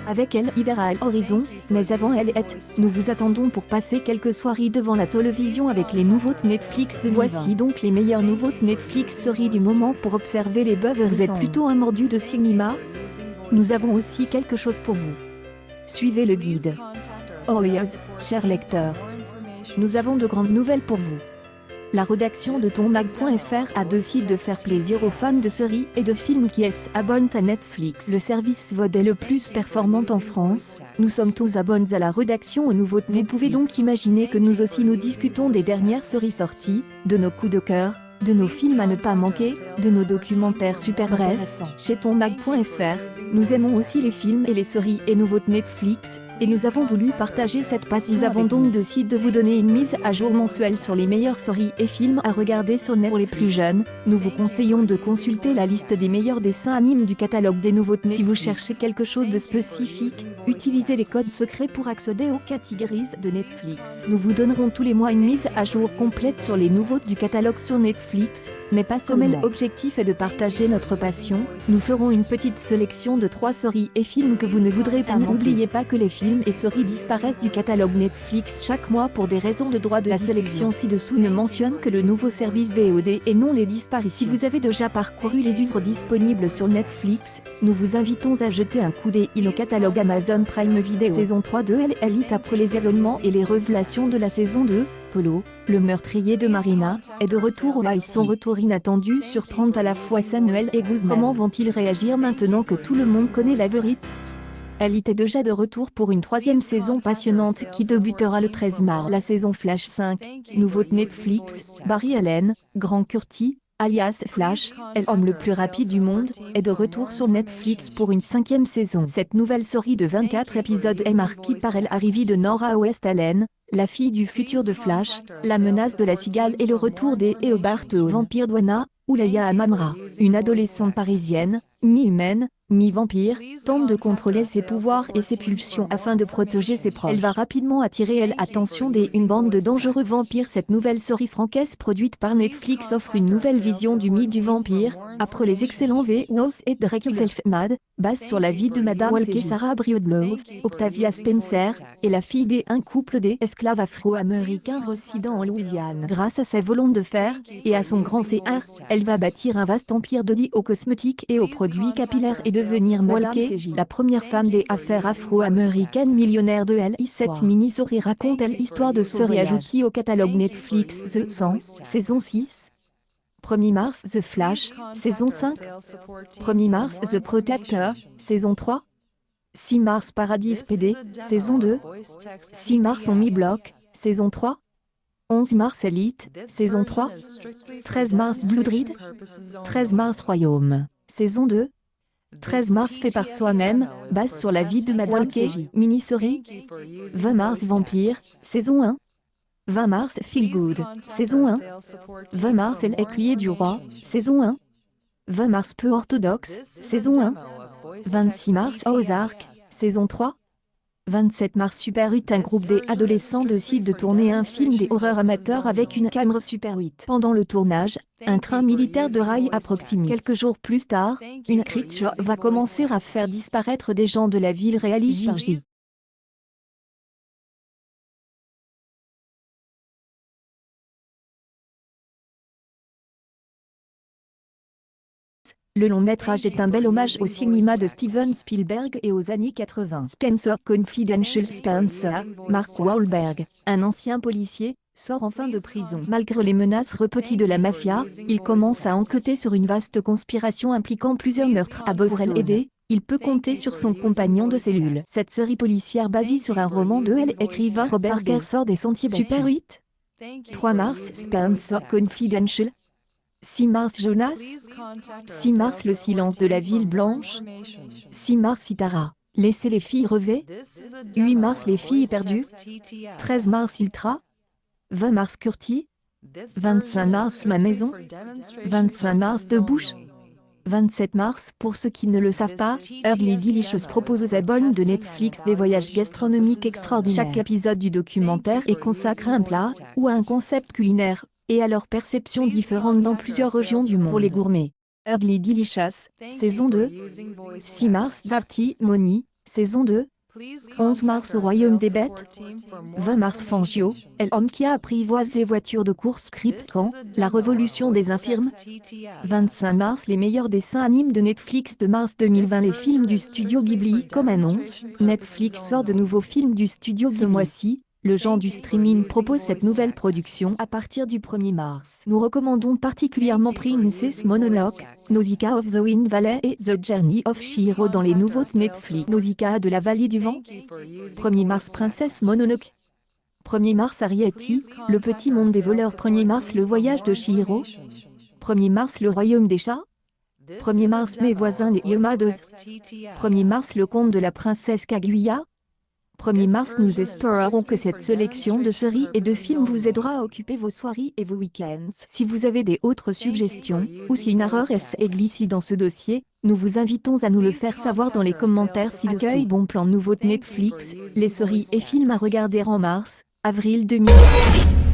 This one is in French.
Avec elle, ira à l'horizon, mais avant elle nous vous attendons pour passer quelques soirées devant la télévision avec les nouveautés Netflix de voici donc les meilleures nouveautés Netflix séries du moment pour observer les buzz. Vous êtes plutôt un mordu de cinéma? Nous avons aussi quelque chose pour vous. Suivez le guide. Oh yes, chers lecteurs. Nous avons de grandes nouvelles pour vous. La rédaction de tonmag.fr a décidé de faire plaisir aux fans de séries et de films qui s'abonnent à Netflix. Le service VOD est le plus performant en France. Nous sommes tous abonnés à la rédaction aux nouveautés. Vous pouvez donc imaginer que nous aussi nous discutons des dernières séries sorties, de nos coups de cœur, de nos films à ne pas manquer, de nos documentaires super brefs. Chez tonmag.fr, nous aimons aussi les films et les séries et nouveautés Netflix, et nous avons voulu partager cette passion. Nous avons donc décidé de vous donner une mise à jour mensuelle sur les meilleures séries et films à regarder sur Net. Pour les plus jeunes, nous vous conseillons de consulter la liste des meilleurs dessins animés du catalogue des nouveautés. Si vous cherchez quelque chose de spécifique, utilisez les codes secrets pour accéder aux catégories de Netflix. Nous vous donnerons tous les mois une mise à jour complète sur les nouveautés du catalogue sur Netflix, mais pas seulement. L'objectif est de partager notre passion. Nous ferons une petite sélection de 3 séries et films que vous ne voudrez pas. N'oubliez pas que les films et séries disparaissent du catalogue Netflix chaque mois pour des raisons de droit. La sélection ci-dessous ne mentionne que le nouveau service VOD et non les disparitions. Si vous avez déjà parcouru les œuvres disponibles sur Netflix, nous vous invitons à jeter un coup d'œil au catalogue Amazon Prime Video. Saison 3 de Elite. Après les événements et les révélations de la saison 2, Polo, le meurtrier de Marina, est de retour au live. Son retour inattendu surprend à la fois Samuel et Guzman. Comment vont-ils réagir maintenant que tout le monde connaît la vérité? Elite est déjà de retour pour une 3e saison passionnante qui débutera le 13 mars. La saison Flash 5, nouveauté Netflix, Barry Allen, Grant Curtis, alias Flash, est l'homme le plus rapide du monde, est de retour sur Netflix pour une 5e saison. Cette nouvelle série de 24 épisodes est marquée par l'arrivée de Nora West-Allen, la fille du futur de Flash, la menace de la cigale et le retour des Eobart au vampire Dwana, Oulaya Amamra, une adolescente parisienne, mi-humaine, mi-vampire, tente de contrôler ses pouvoirs et ses pulsions afin de protéger ses proches. Elle va rapidement attirer l'attention d'une bande de dangereux vampires. Cette nouvelle série francaise produite par Netflix offre une nouvelle vision du mythe du vampire, après les excellents V-Nos et Drake Self-Made, base sur la vie de Madame Walker Sarah Breedlove, Octavia Spencer, et la fille d'un couple d'esclaves afro-américains résidant en Louisiane. Grâce à sa volonté de faire, et à son grand CR, elle va bâtir un vaste empire dédié aux cosmétiques et aux produits capillaires et devenir Walker, la première femme des affaires afro-américaines millionnaire de LI. Cette mini-série raconte l'histoire de série ajoutée au catalogue Netflix The 100, saison 6. 1er mars The Flash, saison 5. 1er mars The Protector, saison 3. 6 mars Paradise PD, saison 2. 6 mars On Me Block, saison 3. 11 mars Elite, saison 3. 13 mars Bloodred. 13 mars Royaume, saison 2. 13 mars Fait par soi-même, base sur la vie de Madame Walker, mini-série. 20 mars Vampire, saison 1. 20 mars Feel Good, saison 1. 20 mars L'écuyer du roi, saison 1. 20 mars Peu orthodoxe, saison 1. 26 mars Ozark, saison 3. 27 mars Super 8. Un groupe d'adolescents décide de tourner un film des horreurs amateurs avec une caméra Super 8. Pendant le tournage, un train militaire de rail à proximité. Quelques jours plus tard, une creature va commencer à faire disparaître des gens de la ville réalisée par J. Le long métrage est un bel hommage au cinéma de Steven Spielberg et aux années 80. Spencer Confidential. Spencer, Mark Wahlberg, un ancien policier, sort enfin de prison. Malgré les menaces répétées de la mafia, il commence à enquêter sur une vaste conspiration impliquant plusieurs meurtres. Pour l'aider, il peut compter sur son compagnon de cellule. Cette série policière basée sur un roman de l'écrivain Robert Parker sort des sentiers battus. Super 8. 3 mars Spencer Confidential. 6 mars Jonas. 6 mars Le silence de la ville blanche. 6 mars Sitara. Laissez les filles rêver. 8 mars Les filles perdues. 13 mars Ultra. 20 mars Curti. 25 mars Ma maison. 25 mars De Bouche. 27 mars Pour ceux qui ne le savent pas, Early Delicious propose aux abonnés de Netflix des voyages gastronomiques extraordinaires. Chaque épisode du documentaire est consacré à un plat, ou à un concept culinaire, et à leur perception différente dans plusieurs régions du monde. Pour les gourmets, Early Delicious, saison 2. 6 mars Dirty Money. Saison 2. 11 mars au Royaume des Bêtes. 20 mars Fangio, l'homme qui a apprivoisé voitures de course Cryptcan, la révolution des infirmes. 25 mars les meilleurs dessins animes de Netflix de mars 2020 les films du studio Ghibli. Comme annonce, Netflix sort de nouveaux films du studio Ghibli. Ce mois-ci, le géant du streaming propose cette nouvelle production à partir du 1er mars. Nous recommandons particulièrement Princess Mononoke, Nausicaa of the Wind Valley et The Journey of Chihiro dans les nouveaux Netflix. Nausicaa de la vallée du vent. 1er mars Princesse Mononoke. 1er mars Arrietty, le petit monde des voleurs. 1er mars le voyage de Chihiro. 1er mars le royaume des chats. 1er mars mes voisins les Yamados. 1er mars le conte de la princesse Kaguya. 1er mars nous espérons que cette sélection de séries et de films vous aidera à occuper vos soirées et vos week-ends. Si vous avez des autres suggestions, ou si une erreur est glissée dans ce dossier, nous vous invitons à nous le faire savoir dans les commentaires ci-dessous. Accueil bon plan nouveau de Netflix, les séries et films à regarder en mars, avril 2020.